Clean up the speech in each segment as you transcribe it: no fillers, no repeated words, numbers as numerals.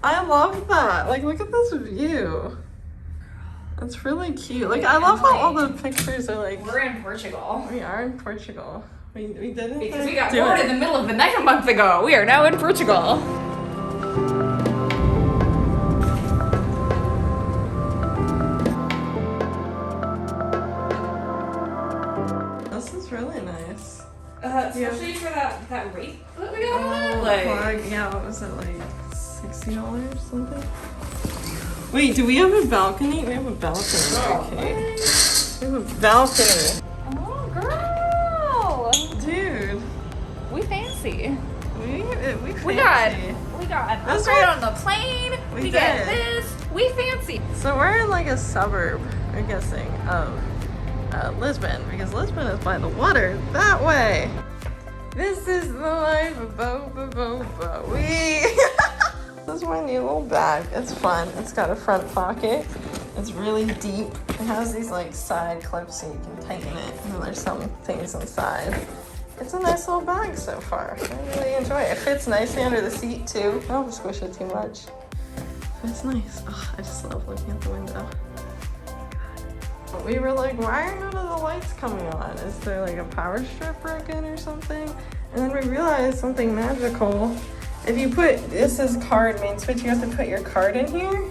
I love that. Like, look at this view. It's really cute. Like, I love how all the pictures are like... We're in Portugal. We are in Portugal. We didn't because we got bored in the middle of the night a month ago. We are now in Portugal. This is really nice. Especially for that rate that we got on it. Like, yeah, what was it, like $60 something? Wait, do we have a balcony? We have a balcony. Okay. We have a balcony. Oh, girl. Dude. We fancy. We fancy. We got this right on the plane. We got this. We fancy. So we're in like a suburb, I'm guessing, of Lisbon, because Lisbon is by the water that way. This is the life of Boba. This is my new little bag. It's fun. It's got a front pocket. It's really deep. It has these like side clips so you can tighten it, and there's some things inside. It's a nice little bag so far. I really enjoy it. It fits nicely under the seat too. I don't squish it too much. It's nice. Oh, I just love looking at the window. We were like, why are none of the lights coming on? Is there like a power strip broken or something? And then we realized something magical. If you put, this is card main switch, you have to put your card in here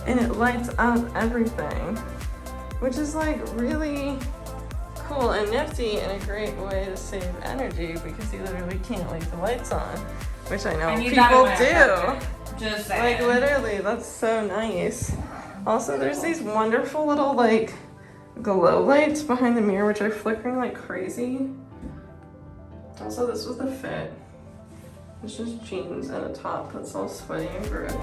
and it lights up everything, which is like really cool and nifty and a great way to save energy because you literally can't leave the lights on, which I know people do. Just saying. Like literally, that's so nice. Also, there's these wonderful little like glow lights behind the mirror which are flickering like crazy. Also, this was the fit. It's just jeans and a top that's all sweaty and gross.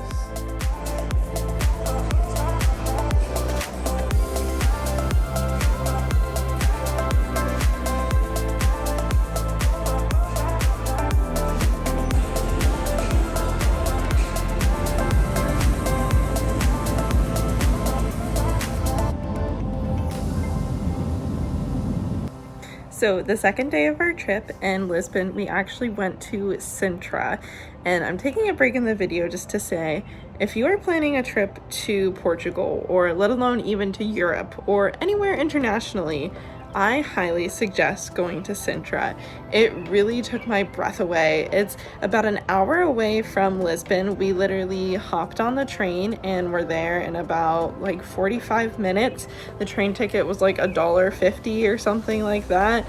So the second day of our trip in Lisbon, we actually went to Sintra, and I'm taking a break in the video just to say, if you are planning a trip to Portugal, or let alone even to Europe, or anywhere internationally, I highly suggest going to Sintra. It really took my breath away. It's about an hour away from Lisbon. We literally hopped on the train and were there in about like 45 minutes. The train ticket was like $1.50 or something like that.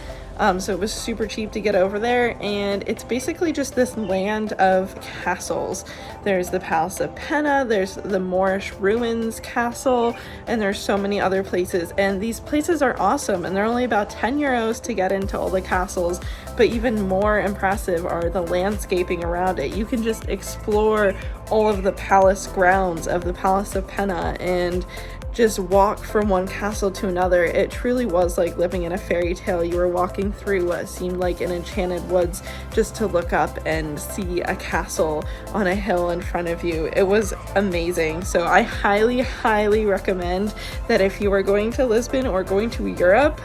So it was super cheap to get over there, and it's basically just this land of castles. There's the Palace of Pena, there's the Moorish Ruins Castle, and there's so many other places, and these places are awesome, and they're only about 10 euros to get into all the castles, but even more impressive are the landscaping around it. You can just explore all of the palace grounds of the Palace of Pena and just walk from one castle to another. It truly was like living in a fairy tale. You were walking through what seemed like an enchanted woods just to look up and see a castle on a hill in front of you. It was amazing. So I highly recommend that if you are going to Lisbon or going to Europe,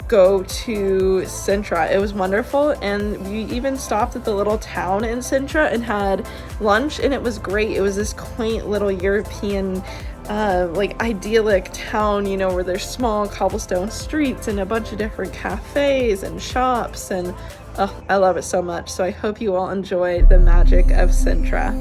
go to Sintra. It was wonderful, and we even stopped at the little town in Sintra and had lunch, and it was great. It was this quaint little European like idyllic town, you know, where there's small cobblestone streets and a bunch of different cafes and shops, and I love it so much. So I hope you all enjoy the magic of Sintra.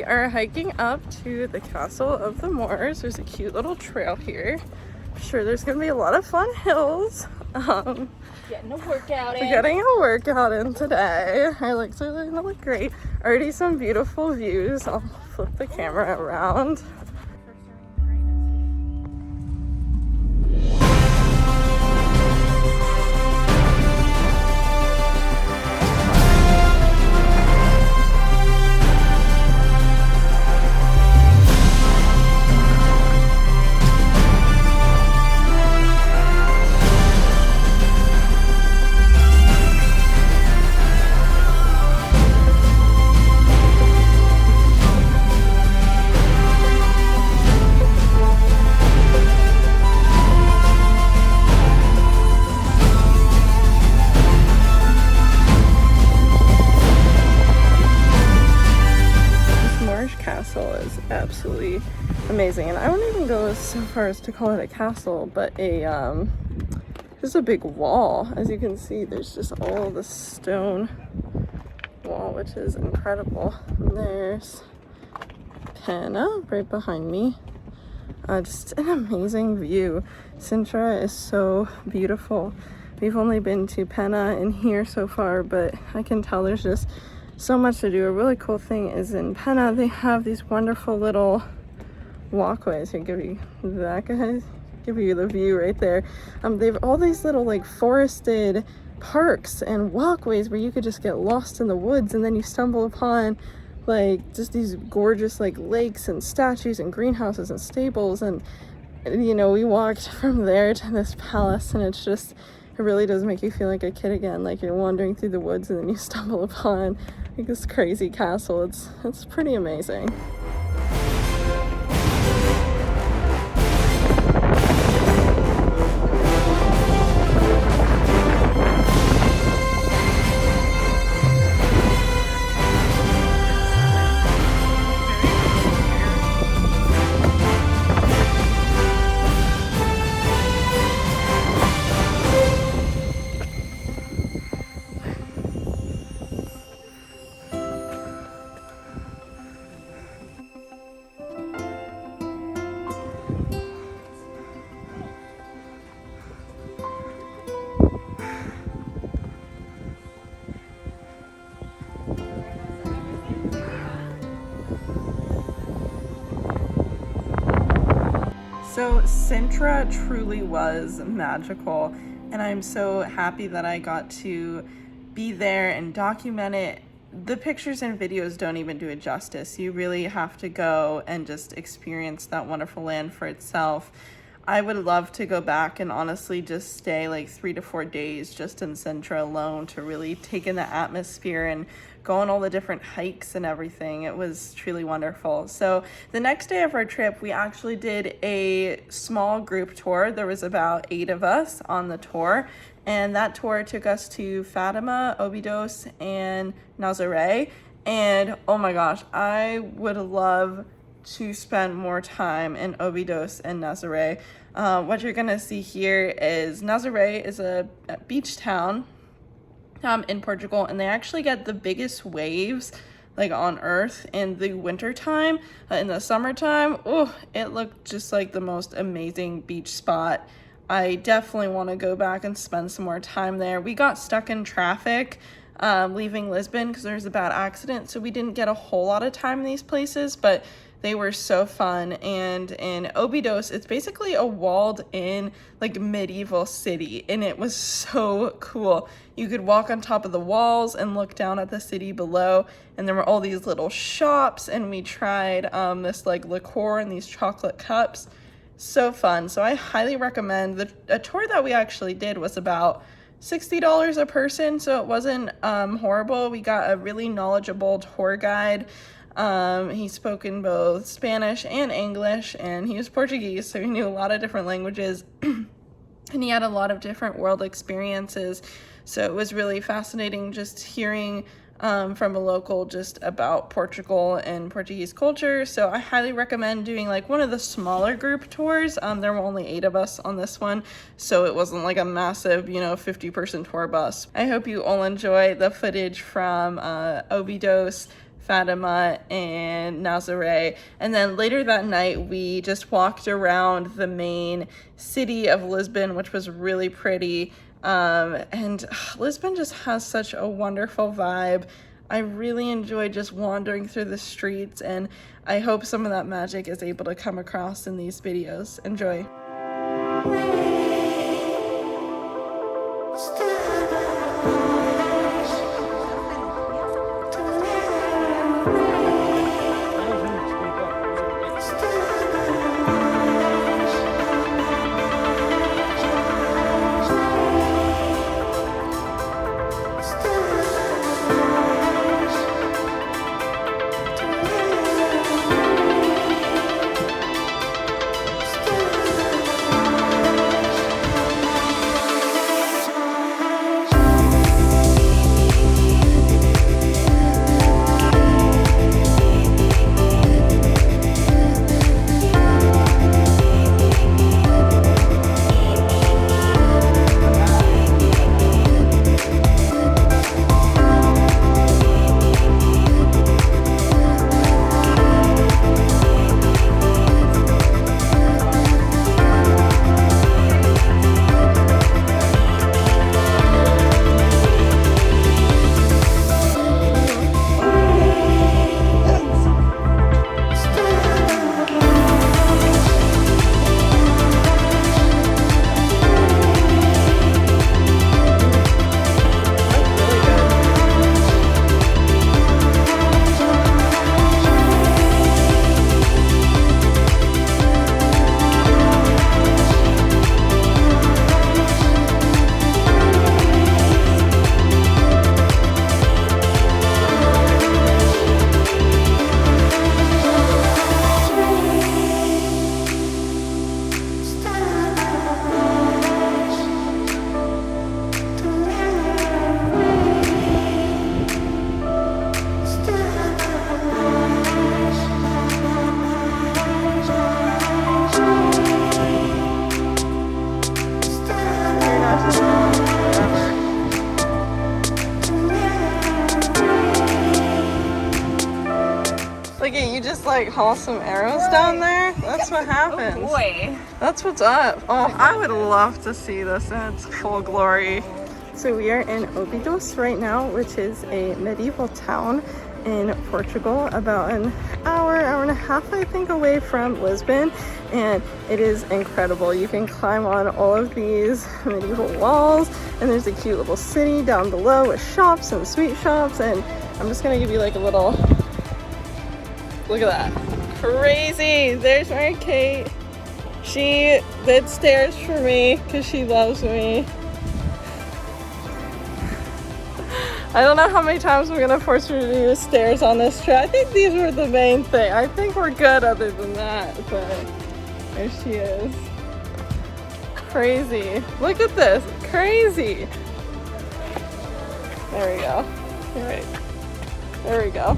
are hiking up to the Castle of the Moors. There's a cute little trail here. I'm sure there's gonna be a lot of fun hills. Getting a workout in. We're getting a workout in today. Our legs are gonna look great. Already some beautiful views. I'll flip the camera around. Castle is absolutely amazing, and I wouldn't even go so far as to call it a castle, but just a big wall. As you can see, there's just all the stone wall, which is incredible. And there's Penna right behind me. Just an amazing view. Sintra is so beautiful. We've only been to Penna and here so far, but I can tell there's just so much to do. A really cool thing is in Penna, they have these wonderful little walkways. Here, give you that, guys. Give you the view right there. They have all these little like forested parks and walkways where you could just get lost in the woods, and then you stumble upon like just these gorgeous like lakes and statues and greenhouses and stables. And you know, we walked from there to this palace, and it's just, it really does make you feel like a kid again, like you're wandering through the woods and then you stumble upon like this crazy castle. It's pretty amazing. So Sintra truly was magical, and I'm so happy that I got to be there and document it. The pictures and videos don't even do it justice. You really have to go and just experience that wonderful land for itself. I would love to go back and honestly just stay like 3 to 4 days just in Sintra alone to really take in the atmosphere and go on all the different hikes and everything. It was truly wonderful. So the next day of our trip, we actually did a small group tour. There was about 8 of us on the tour, and that tour took us to Fatima, Obidos, and Nazaré. And oh my gosh, I would love to spend more time in Obidos and Nazaré. What you're gonna see here is Nazaré is a beach town in Portugal, and they actually get the biggest waves like on earth in the winter time. In the summertime, oh, it looked just like the most amazing beach spot. I definitely want to go back and spend some more time there. We got stuck in traffic leaving Lisbon because there was a bad accident, so we didn't get a whole lot of time in these places, but they were so fun. And in Obidos, it's basically a walled in like medieval city, and it was so cool. You could walk on top of the walls and look down at the city below, and there were all these little shops, and we tried this like liqueur in these chocolate cups. So fun. So I highly recommend. A tour that we actually did was about $60 a person, so it wasn't horrible. We got a really knowledgeable tour guide. He spoke in both Spanish and English, and he was Portuguese, so he knew a lot of different languages, and he had a lot of different world experiences. So it was really fascinating just hearing from a local just about Portugal and Portuguese culture. So I highly recommend doing like one of the smaller group tours. There were only 8 of us on this one, so it wasn't like a massive, 50-person tour bus. I hope you all enjoy the footage from Obidos, Fatima and Nazaré. And then later that night, we just walked around the main city of Lisbon, which was really pretty. And Lisbon just has such a wonderful vibe. I really enjoyed just wandering through the streets, and I hope some of that magic is able to come across in these videos. Enjoy. Look at you, just like haul some arrows down there. That's what happens. Oh boy. That's what's up. Oh, I would love to see this in its full glory. So we are in Obidos right now, which is a medieval town in Portugal, about an hour and a half, I think, away from Lisbon. And it is incredible. You can climb on all of these medieval walls, and there's a cute little city down below with shops and sweet shops. And I'm just gonna give you like a little, look at that. Crazy. There's my Kate. She did stairs for me because she loves me. I don't know how many times we're gonna force her to do stairs on this trip. I think these were the main thing. I think we're good other than that, but there she is. Crazy. Look at this. Crazy. There we go. All right. There we go.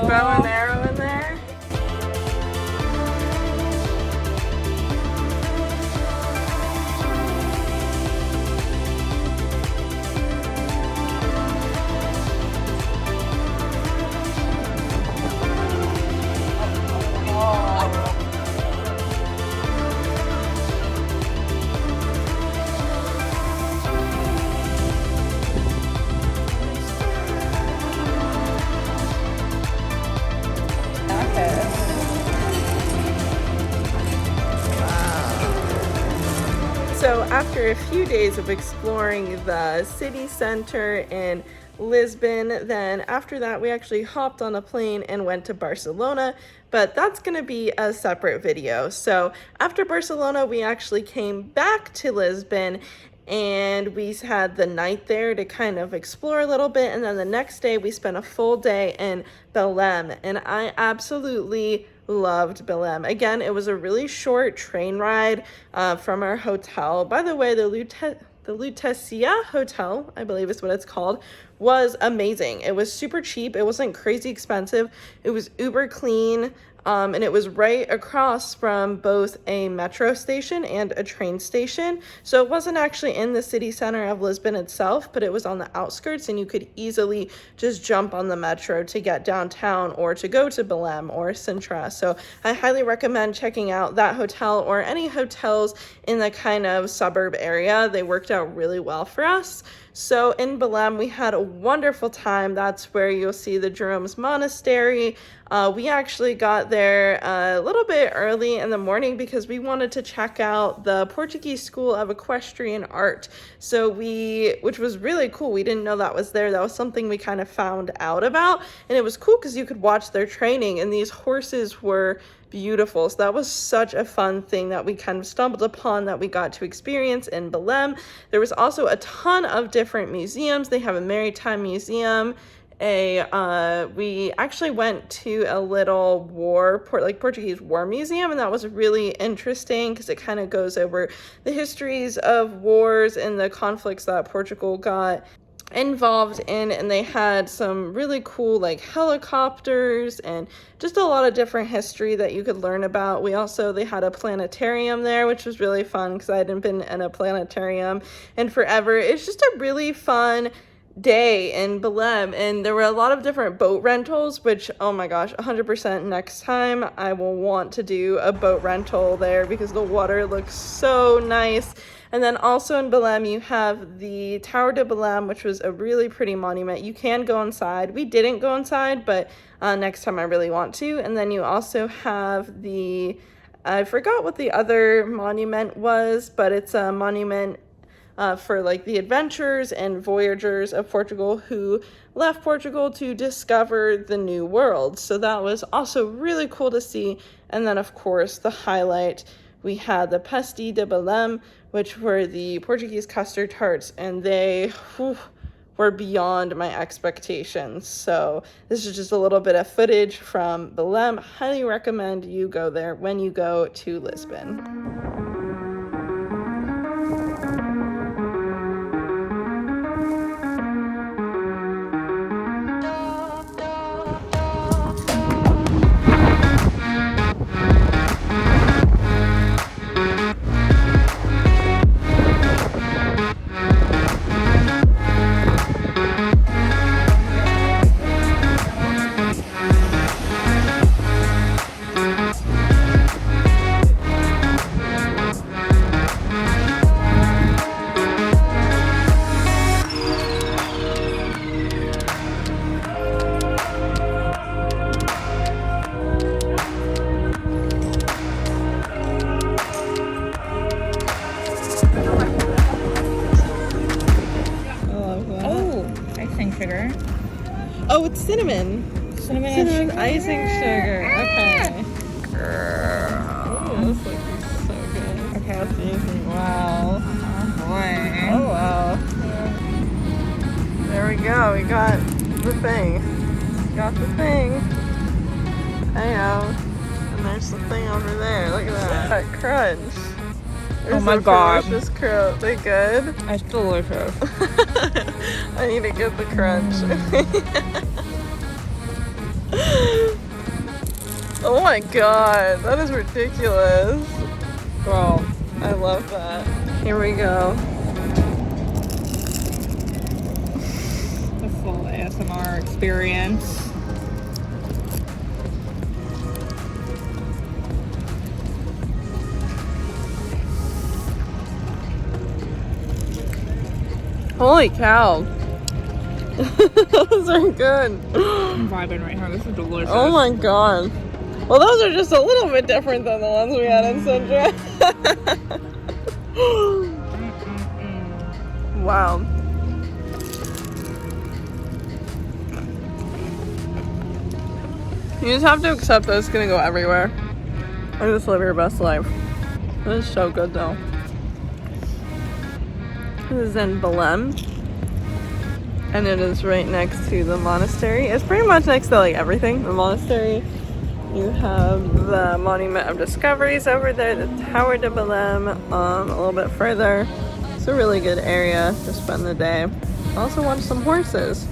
bow and arrow in there. So after a few days of exploring the city center in Lisbon, then after that we actually hopped on a plane and went to Barcelona, but that's going to be a separate video. So after Barcelona, we actually came back to Lisbon and we had the night there to kind of explore a little bit, and then the next day we spent a full day in Belém, and I absolutely loved Belém. Again, it was a really short train ride from our hotel. By the way, the Lutecia Hotel, I believe is what it's called, was amazing. It was super cheap. It wasn't crazy expensive. It was uber clean. And it was right across from both a metro station and a train station. So it wasn't actually in the city center of Lisbon itself, but it was on the outskirts, and you could easily just jump on the metro to get downtown or to go to Belém or Sintra. So I highly recommend checking out that hotel or any hotels in the kind of suburb area. They worked out really well for us. So in Belém, we had a wonderful time. That's where you'll see the Jerome's Monastery. We actually got there a little bit early in the morning because we wanted to check out the Portuguese School of Equestrian Art. So which was really cool. We didn't know that was there. That was something we kind of found out about. And it was cool because you could watch their training, and these horses were beautiful. So that was such a fun thing that we kind of stumbled upon that we got to experience in Belém. There was also a ton of different museums. They have a maritime museum. We actually went to a little Portuguese war museum, and that was really interesting because it kind of goes over the histories of wars and the conflicts that Portugal got involved in, and they had some really cool helicopters and just a lot of different history that you could learn about. They had a planetarium there, which was really fun because I hadn't been in a planetarium in forever. It's just a really fun day in Belém, and there were a lot of different boat rentals, which, oh my gosh, 100% next time I will want to do a boat rental there because the water looks so nice. And then also in Belém, you have the Tower de Belém, which was a really pretty monument. You can go inside. We didn't go inside, but next time I really want to. And then you also have I forgot what the other monument was, but it's a monument for the adventurers and voyagers of Portugal who left Portugal to discover the New World. So that was also really cool to see. And then, of course, the highlight, we had the Pastéis de Belém, which were the Portuguese custard tarts, and they were beyond my expectations. So this is just a little bit of footage from Belém. Highly recommend you go there when you go to Lisbon. Sugar. Oh, it's cinnamon. Cinnamon icing sugar. Okay. Girl. Ooh, this looks so good. Okay, let's see. Wow. Oh boy. Oh wow. There we go. We got the thing. I know. And there's the thing over there. Look at that. That crunch. Oh my god. Delicious crunch. They good? It's delicious. I need to get the crunch. Oh my god, that is ridiculous. Bro, I love that. Here we go. The full ASMR experience. Holy cow. Those are good. I'm vibing right now. This is delicious. Oh my god. Well, those are just a little bit different than the ones we had in Sintra. Wow. You just have to accept that it's gonna go everywhere. And just live your best life. This is so good though. This is in Belém. And it is right next to the monastery. It's pretty much next to like everything. The monastery. You have the Monument of Discoveries over there, the Tower de Belém, a little bit further. It's a really good area to spend the day. Also watch some horses.